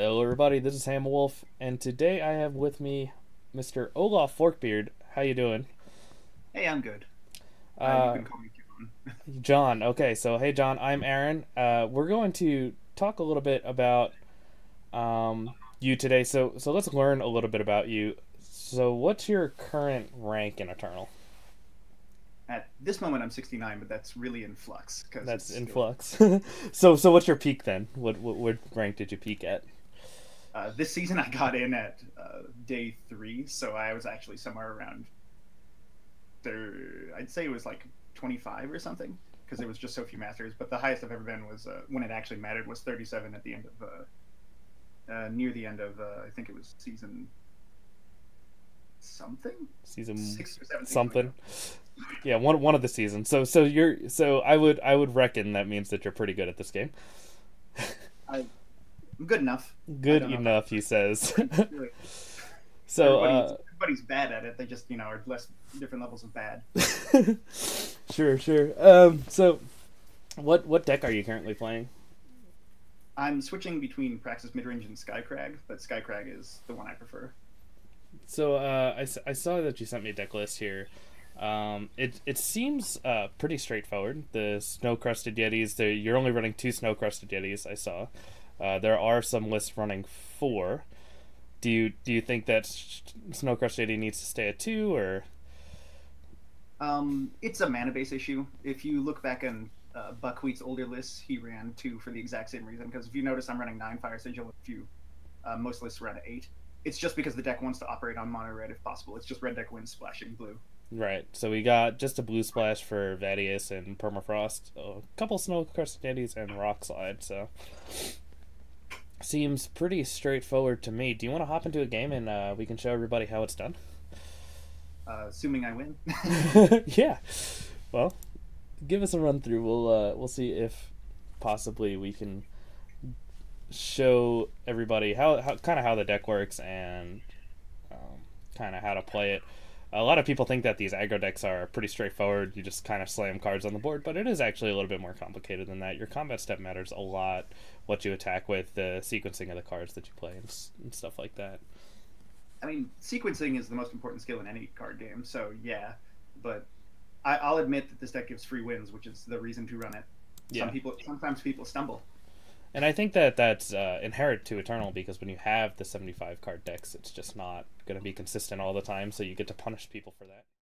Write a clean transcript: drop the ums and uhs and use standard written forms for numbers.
Hello, everybody. This is Ham Wolf, and today I have with me Mr. OlafForkbeard. How you doing? Hey, I'm good. You Uh, can call me John. John. Okay, so hey, John. I'm Aaron. We're going to talk a little bit about you today. So let's learn a little bit about you. So, what's your current rank in Eternal? At this moment, I'm 69, but that's really in flux because That's it's in still. flux. So what's your peak then? What rank did you peak at? This season, I got in at day three, so I was actually somewhere around there. I'd say it was like 25 or something because there was just so few masters. But the highest I've ever been was when it actually mattered was 37 at the end of near the end of I think it was season something, Season 6 or 7 seasons ago. something. Yeah, one of the seasons. I would reckon that means that you're pretty good at this game. I'm good enough. I Good don't know if enough, he says. really so everybody's bad at it. They just are less different levels of bad. sure, sure. So what deck are you currently playing? I'm switching between Praxis Midrange and Skycrag, but Skycrag is the one I prefer. So I saw that you sent me a deck list here. It seems pretty straightforward. The snow crusted yetis. You're only running two snow crusted yetis. I saw. There are some lists running four. Do you think that snow crusted yeti needs to stay at two or? It's a mana base issue. If you look back on Buckwheat's older lists, he ran two for the exact same reason. Because if you notice, I'm running nine Fire Sigil. If you most lists run eight. It's just because the deck wants to operate on mono red if possible. It's just red deck wins splashing blue. Right. So we got just a blue splash for Vadius and Permafrost, a couple snow crusted yetis, and rock slide. So seems pretty straightforward to me. Do you want to hop into a game and we can show everybody how it's done? Assuming I win. Yeah. Well, give us a run through. We'll see if possibly we can show everybody how kind of how the deck works and kind of how to play it. A lot of people think that these aggro decks are pretty straightforward. You just kind of slam cards on the board, but it is actually a little bit more complicated than that. Your combat step matters a lot. What you attack with, the sequencing of the cards that you play, and stuff like that. I mean, sequencing is the most important skill in any card game. So yeah, but I'll admit that this deck gives free wins, which is the reason to run it. Yeah, Sometimes people stumble. and I think that that's inherent to Eternal because when you have the 75 card decks, it's just not going to be consistent all the time. So you get to punish people for that.